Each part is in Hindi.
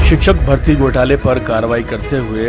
शिक्षक भर्ती घोटाले पर कार्रवाई करते हुए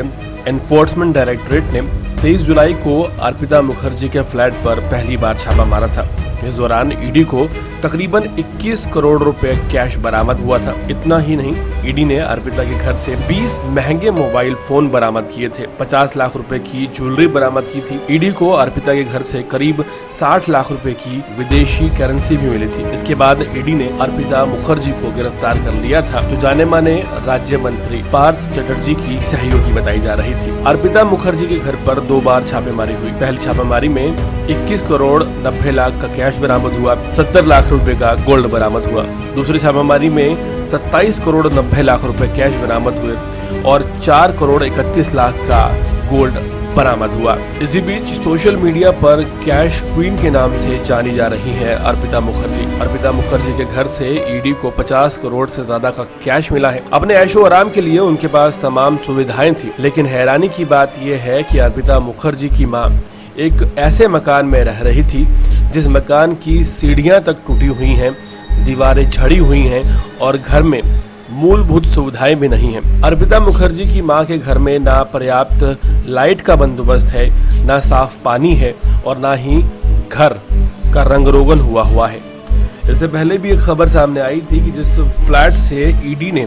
एनफोर्समेंट डायरेक्टरेट ने 23 जुलाई को अर्पिता मुखर्जी के फ्लैट पर पहली बार छापा मारा था। इस दौरान ईडी को तकरीबन 21 करोड़ रुपए कैश बरामद हुआ था। इतना ही नहीं, ईडी ने अर्पिता के घर से 20 महंगे मोबाइल फोन बरामद किए थे। 50 लाख रुपए की ज्वेलरी बरामद की थी। ईडी को अर्पिता के घर से करीब 60 लाख रुपए की विदेशी करेंसी भी मिली थी। इसके बाद ईडी ने अर्पिता मुखर्जी को गिरफ्तार कर लिया था, जो जाने माने राज्य मंत्री पार्थ चटर्जी की सहयोगी बताई जा रही थी। अर्पिता मुखर्जी के घर पर 2 बार छापेमारी हुई। पहली छापेमारी में 21 करोड़ 90 लाख का कैश बरामद हुआ, 70 लाख रुपए का गोल्ड बरामद हुआ। दूसरी छापेमारी में 27 करोड़ 90 लाख रुपए कैश बरामद हुए और 4 करोड़ 31 लाख का गोल्ड बरामद हुआ। इसी बीच सोशल मीडिया पर कैश क्वीन के नाम से जानी जा रही है अर्पिता मुखर्जी। अर्पिता मुखर्जी के घर से ईडी को 50 करोड़ से ज्यादा का कैश मिला है। अपने ऐशो आराम के लिए उनके पास तमाम सुविधाएं थी, लेकिन हैरानी की बात यह है कि अर्पिता मुखर्जी की मां एक ऐसे मकान में रह रही थी जिस मकान की सीढ़ियां तक टूटी हुई हैं, दीवारें झड़ी हुई हैं और घर में मूलभूत सुविधाएं भी नहीं हैं। अर्पिता मुखर्जी की मां के घर में ना पर्याप्त लाइट का बंदोबस्त है, ना साफ पानी है और ना ही घर का रंग रोगन हुआ है। इससे पहले भी एक खबर सामने आई थी कि जिस फ्लैट से ईडी ने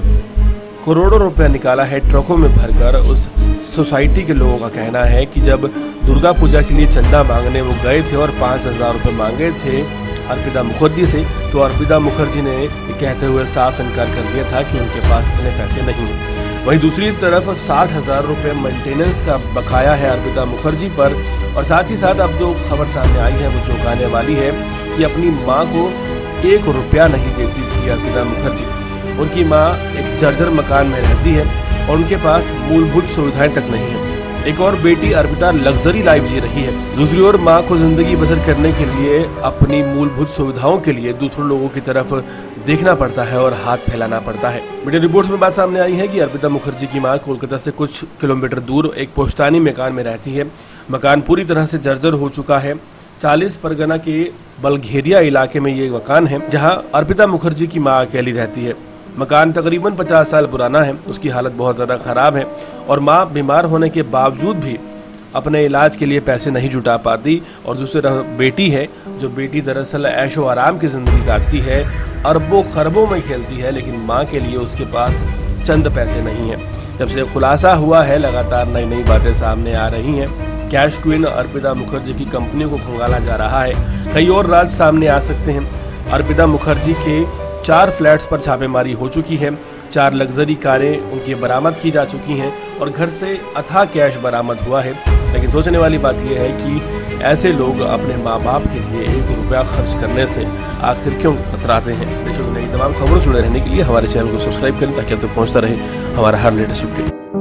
करोड़ों रुपया निकाला है ट्रकों में भरकर, उस सोसाइटी के लोगों का कहना है कि जब दुर्गा पूजा के लिए चंदा मांगने वो गए थे और 5000 रुपये मांगे थे अर्पिता मुखर्जी से, तो अर्पिता मुखर्जी ने कहते हुए साफ इनकार कर दिया था कि उनके पास इतने पैसे नहीं हैं। वहीं दूसरी तरफ 60,000 रुपये मेंटेनेंस का बकाया है अर्पिता मुखर्जी पर। और साथ ही साथ अब जो खबर सामने आई है वो चौंकाने वाली है कि अपनी माँ को 1 रुपया नहीं देती थी अर्पिता मुखर्जी। उनकी माँ एक जर्जर मकान में रहती है और उनके पास मूलभूत सुविधाएं तक नहीं है। एक और बेटी अर्पिता लग्जरी लाइफ जी रही है। दूसरी ओर माँ को जिंदगी बसर करने के लिए अपनी मूलभूत सुविधाओं के लिए दूसरों लोगों की तरफ देखना पड़ता है और हाथ फैलाना पड़ता है। मीडिया रिपोर्ट्स में बात सामने आई है कि अर्पिता मुखर्जी की माँ कोलकाता से कुछ किलोमीटर दूर एक पोस्तानी मकान में रहती है। मकान पूरी तरह से जर्जर हो चुका है। 40 परगना के बलघेरिया इलाके में ये मकान है जहाँ अर्पिता मुखर्जी की माँ अकेली रहती है। मकान तकरीबन 50 साल पुराना है, उसकी हालत बहुत ज़्यादा ख़राब है और माँ बीमार होने के बावजूद भी अपने इलाज के लिए पैसे नहीं जुटा पाती। और दूसरी तरफ बेटी है, जो बेटी दरअसल ऐशो आराम की ज़िंदगी काटती है, अरबों खरबों में खेलती है, लेकिन माँ के लिए उसके पास चंद पैसे नहीं हैं। जब से खुलासा हुआ है लगातार नई नई बातें सामने आ रही हैं। कैश क्वीन अर्पिता मुखर्जी की कंपनी को खंगाला जा रहा है। कई और राज सामने आ सकते हैं। अर्पिता मुखर्जी के 4 फ्लैट्स पर छापेमारी हो चुकी है। 4 लग्जरी कारें उनकी बरामद की जा चुकी हैं और घर से अथाह कैश बरामद हुआ है। लेकिन सोचने वाली बात यह है कि ऐसे लोग अपने माँ बाप के लिए 1 रुपया खर्च करने से आखिर क्यों कतराते हैं। देशों की नई तमाम खबरों से जुड़े रहने के लिए हमारे चैनल को सब्सक्राइब करें ताकि आप तक पहुँचता रहे हमारा हर लेटेस्ट अपडेट।